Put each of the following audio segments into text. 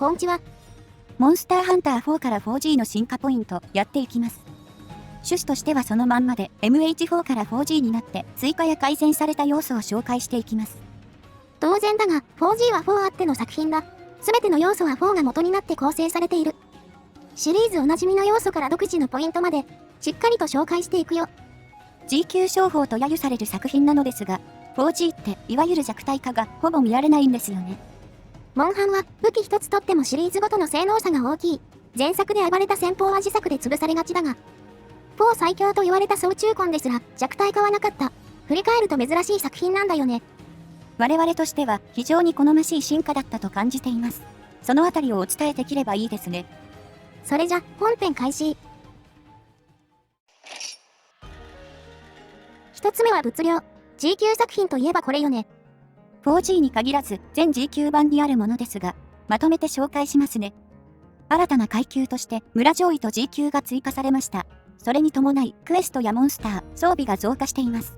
こんちは。モンスターハンター4から 4G の進化ポイントやっていきます。趣旨としてはそのまんまで MH4 から 4G になって追加や改善された要素を紹介していきます。当然だが 4G は4あっての作品だ。すべての要素は4が元になって構成されている。シリーズおなじみの要素から独自のポイントまでしっかりと紹介していくよ。G 級商法と揶揄される作品なのですが、4G っていわゆる弱体化がほぼ見られないんですよね。モンハンは武器一つとってもシリーズごとの性能差が大きい。前作で暴れた戦法は自作で潰されがちだが、4最強と言われた総中魂ですら弱体化はなかった。振り返ると珍しい作品なんだよね。我々としては非常に好ましい進化だったと感じています。そのあたりをお伝えできればいいですね。それじゃ本編開始。一つ目は物量。G 級作品といえばこれよね。4G に限らず全 G 級版にあるものですが、まとめて紹介しますね。新たな階級として村上位と G 級が追加されました。それに伴いクエストやモンスター、装備が増加しています。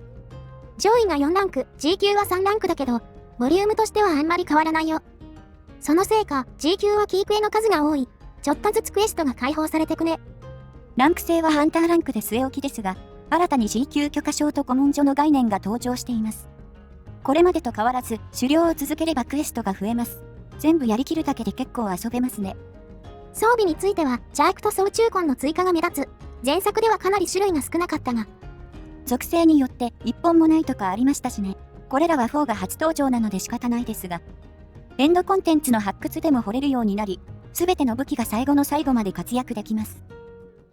上位が4ランク、G 級は3ランクだけど、ボリュームとしてはあんまり変わらないよ。そのせいか、G 級はキークエの数が多い。ちょっとずつクエストが解放されてくね。ランク制はハンターランクで据え置きですが、新たに G 級許可証と古文書の概念が登場しています。これまでと変わらず、狩猟を続ければクエストが増えます。全部やりきるだけで結構遊べますね。装備については、邪悪と総中魂の追加が目立つ。前作ではかなり種類が少なかったが、属性によって一本もないとかありましたしね。これらは4が初登場なので仕方ないですが、エンドコンテンツの発掘でも掘れるようになり、すべての武器が最後の最後まで活躍できます。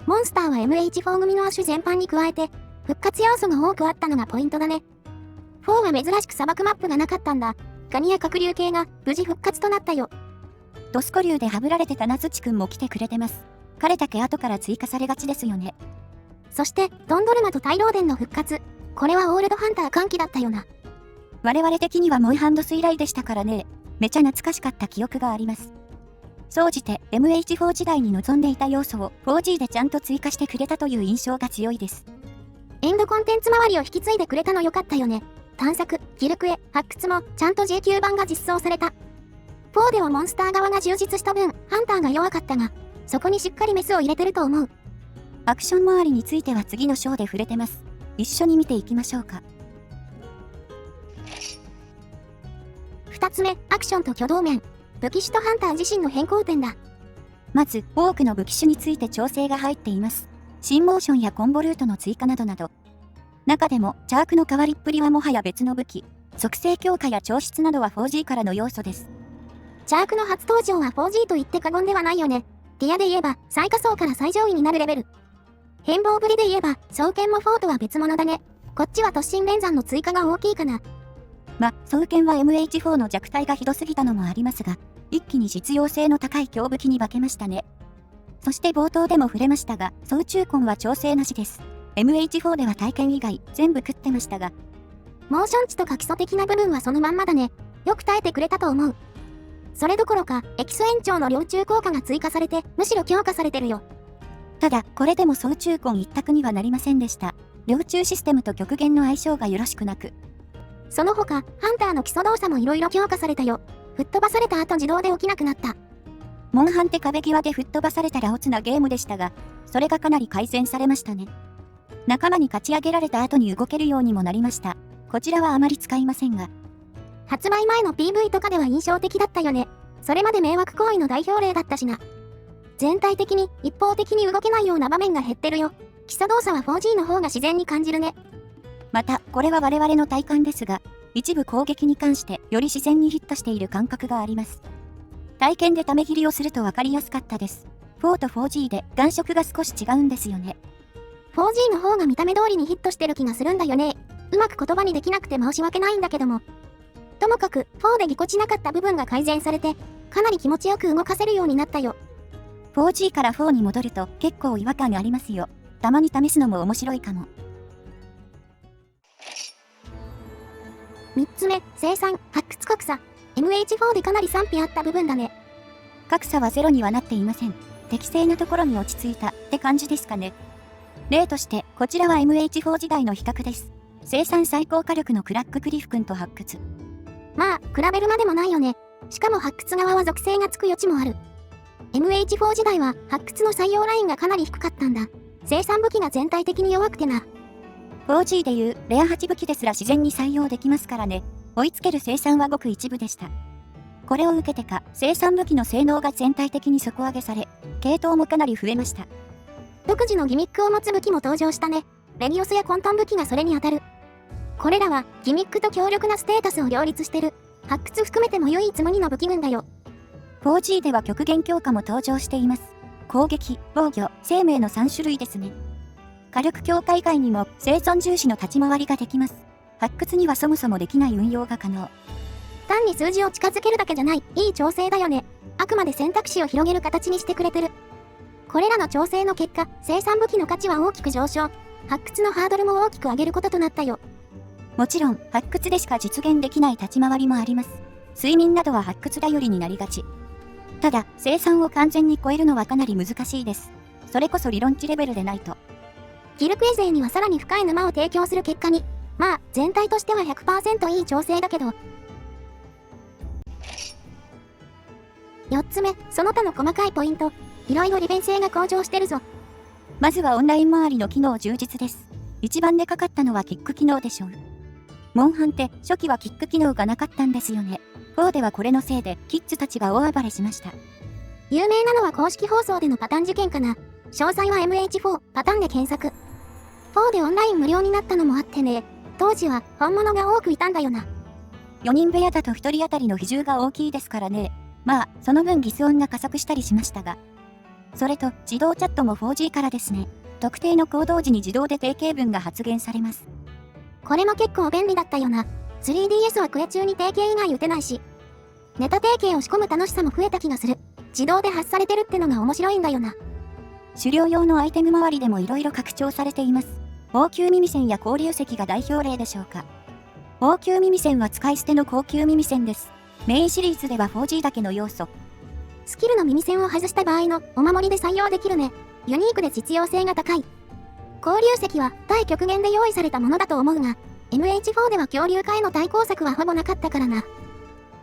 モンスターは MH4 組の亜種全般に加えて、復活要素が多くあったのがポイントだね。4は珍しく砂漠マップがなかったんだ。ガニや鶴竜系が無事復活となったよ。ドスコ竜でハブられてたナズチくんも来てくれてます。彼だけ後から追加されがちですよね。そして、ドンドルマと大老殿の復活。これはオールドハンター歓喜だったよな。我々的にはモイハンドス以来でしたからね。めちゃ懐かしかった記憶があります。総じて MH4 時代に望んでいた要素を 4G でちゃんと追加してくれたという印象が強いです。エンドコンテンツ周りを引き継いでくれたのよかったよね。探索、ギルクエ、発掘もちゃんと J 級版が実装された。4ではモンスター側が充実した分、ハンターが弱かったが、そこにしっかりメスを入れてると思う。アクション周りについては次の章で触れてます。一緒に見ていきましょうか。2つ目、アクションと挙動面。武器種とハンター自身の変更点だ。まず、多くの武器種について調整が入っています。新モーションやコンボルートの追加などなど。中でも、チャークの変わりっぷりはもはや別の武器。属性強化や調出などは 4G からの要素です。チャークの初登場は 4G と言って過言ではないよね。ティアで言えば、最下層から最上位になるレベル。変貌ぶりで言えば、双剣も4とは別物だね。こっちは突進連山の追加が大きいかな。双剣は MH4 の弱体がひどすぎたのもありますが、一気に実用性の高い強武器に化けましたね。そして冒頭でも触れましたが、総中魂は調整なしです。MH4 では体験以外全部食ってましたが、モーション値とか基礎的な部分はそのまんまだね。よく耐えてくれたと思う。それどころか、エキス延長の両中効果が追加されて、むしろ強化されてるよ。ただ、これでも総中魂一択にはなりませんでした。両中システムと極限の相性がよろしくなく、その他、ハンターの基礎動作も色々強化されたよ。吹っ飛ばされた後自動で起きなくなった。モンハンって壁際で吹っ飛ばされたらオツなゲームでしたが、それがかなり改善されましたね。仲間に勝ち上げられた後に動けるようにもなりました。こちらはあまり使いませんが。発売前の PV とかでは印象的だったよね。それまで迷惑行為の代表例だったしな。全体的に一方的に動けないような場面が減ってるよ。基礎動作は 4G の方が自然に感じるね。また、これは我々の体感ですが、一部攻撃に関してより自然にヒットしている感覚があります。体験でため切りをすると分かりやすかったです。4と 4G で感触が少し違うんですよね。4G の方が見た目通りにヒットしてる気がするんだよね。うまく言葉にできなくて申し訳ないんだけども。ともかく、4でぎこちなかった部分が改善されて、かなり気持ちよく動かせるようになったよ。4G から4に戻ると結構違和感ありますよ。たまに試すのも面白いかも。3つ目、生産、発掘格差。MH4 でかなり賛否あった部分だね。格差はゼロにはなっていません。適正なところに落ち着いたって感じですかね。例として、こちらは MH4 時代の比較です。生産最高火力のクラッククリフ君と発掘。まあ、比べるまでもないよね。しかも発掘側は属性がつく余地もある。MH4 時代は発掘の採用ラインがかなり低かったんだ。生産武器が全体的に弱くてな。4G でいうレア8武器ですら自然に採用できますからね。追いつける生産はごく一部でした。これを受けてか、生産武器の性能が全体的に底上げされ、系統もかなり増えました。独自のギミックを持つ武器も登場したね。レギオスや混沌武器がそれに当たる。これらはギミックと強力なステータスを両立してる。発掘含めても唯一無二の武器群だよ。4G では極限強化も登場しています。攻撃、防御、生命の3種類ですね。火力強化以外にも生存重視の立ち回りができます。発掘にはそもそもできない運用が可能。単に数字を近づけるだけじゃない、いい調整だよね。あくまで選択肢を広げる形にしてくれてる。これらの調整の結果、生産武器の価値は大きく上昇。発掘のハードルも大きく上げることとなったよ。もちろん、発掘でしか実現できない立ち回りもあります。睡眠などは発掘頼りになりがち。ただ、生産を完全に超えるのはかなり難しいです。それこそ理論値レベルでないと。ギルクエ勢にはさらに深い沼を提供する結果に、まあ、全体としては 100% いい調整だけど。4つ目、その他の細かいポイント。いろいろ利便性が向上してるぞ。まずはオンライン周りの機能充実です。一番でかかったのはキック機能でしょう。モンハンって初期はキック機能がなかったんですよね。4ではこれのせいでキッズたちが大暴れしました。有名なのは公式放送でのパターン事件かな。詳細は MH4 パターンで検索。4でオンライン無料になったのもあってね。当時は本物が多くいたんだよな。4人部屋だと1人当たりの比重が大きいですからね。まあ、その分ギス音が加速したりしましたが。それと自動チャットも 4G からですね。特定の行動時に自動で定型文が発言されます。これも結構便利だったよな。3DS はクエ中に定型以外打てないし。ネタ定型を仕込む楽しさも増えた気がする。自動で発されてるってのが面白いんだよな。狩猟用のアイテム周りでも色々拡張されています。王宮耳栓や交流石が代表例でしょうか。王宮耳栓は使い捨ての高級耳栓です。メインシリーズでは 4G だけの要素。スキルの耳栓を外した場合のお守りで採用できるね。ユニークで実用性が高い。交流石は対極限で用意されたものだと思うが、MH4 では恐竜化への対抗策はほぼなかったからな。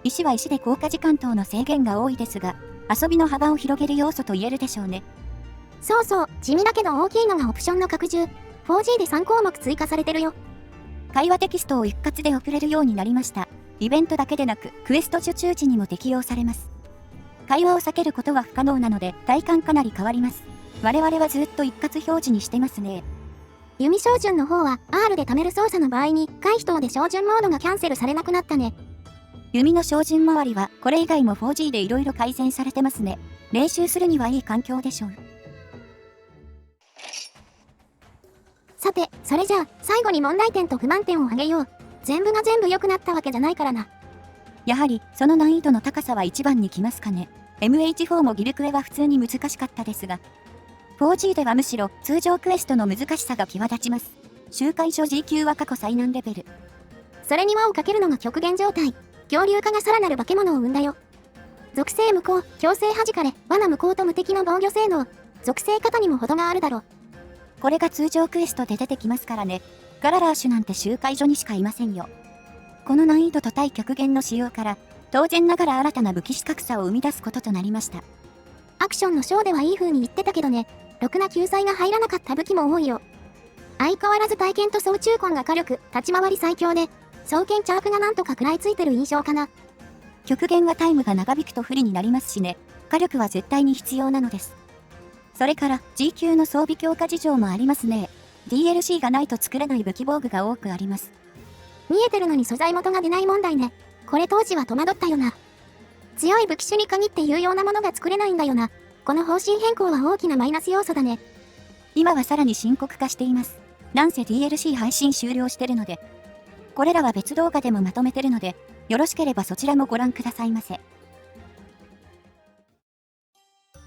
石は石で効果時間等の制限が多いですが、遊びの幅を広げる要素と言えるでしょうね。そうそう、地味だけど大きいのがオプションの拡充。4G で3項目追加されてるよ。会話テキストを一括で送れるようになりました。イベントだけでなく、クエスト受注時にも適用されます。会話を避けることは不可能なので、体感かなり変わります。我々はずっと一括表示にしてますね。弓照準の方は R で貯める操作の場合に回避等で照準モードがキャンセルされなくなったね。弓の照準周りはこれ以外も 4G で色々改善されてますね。練習するにはいい環境でしょう。さて、それじゃあ最後に問題点と不満点を挙げよう。全部が全部良くなったわけじゃないからな。やはりその難易度の高さは一番にきますかね。MH4 もギルクエは普通に難しかったですが、4G ではむしろ通常クエストの難しさが際立ちます。周回所 G 級は過去最難レベル。それに輪をかけるのが極限状態。恐竜化がさらなる化け物を生んだよ。属性無効、強制弾かれ、罠無効と無敵の防御性能。属性型にも程があるだろう。これが通常クエストで出てきますからね。ガララーシュなんて周回所にしかいませんよ。この難易度と対極限の仕様から、当然ながら新たな武器資格差を生み出すこととなりました。アクションのショーではいい風に言ってたけどね、ろくな救済が入らなかった武器も多いよ。相変わらず体験と総中根が火力、立ち回り最強で、双剣チャークがなんとか食らいついてる印象かな。極限はタイムが長引くと不利になりますしね。火力は絶対に必要なのです。それから G 級の装備強化事情もありますね。DLC がないと作れない武器防具が多くあります。見えてるのに素材元が出ない問題ね。これ当時は戸惑ったよな。強い武器種に限って有用なものが作れないんだよな。この方針変更は大きなマイナス要素だね。今はさらに深刻化しています。なんせ DLC 配信終了してるので。これらは別動画でもまとめてるので、よろしければそちらもご覧くださいませ。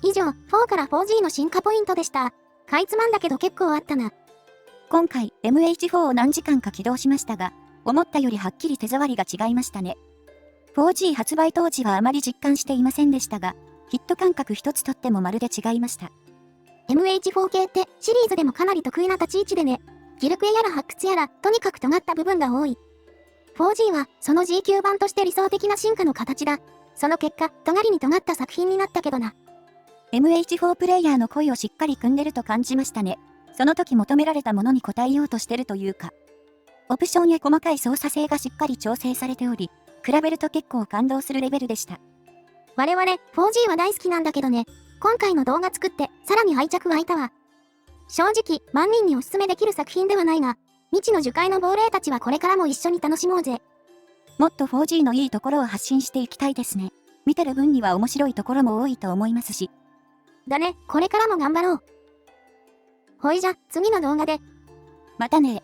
以上、4から 4G の進化ポイントでした。かいつまんだけど結構あったな。今回 MH4 を何時間か起動しましたが、思ったよりはっきり手触りが違いましたね。4G 発売当時はあまり実感していませんでしたが、ヒット感覚一つとってもまるで違いました。MH4 系ってシリーズでもかなり得意な立ち位置でね。ギルクエやら発掘やら、とにかく尖った部分が多い。4G はその G 級版として理想的な進化の形だ。その結果、尖りに尖った作品になったけどな。MH4 プレイヤーの声をしっかり組んでると感じましたね。その時求められたものに応えようとしてるというか。オプションや細かい操作性がしっかり調整されており、比べると結構感動するレベルでした。我々、4G は大好きなんだけどね。今回の動画作って、さらに愛着湧いたわ。正直、万人におすすめできる作品ではないが、未知の樹海の亡霊たちはこれからも一緒に楽しもうぜ。もっと 4G のいいところを発信していきたいですね。見てる分には面白いところも多いと思いますし。だね、これからも頑張ろう。ほいじゃ、次の動画で。またね。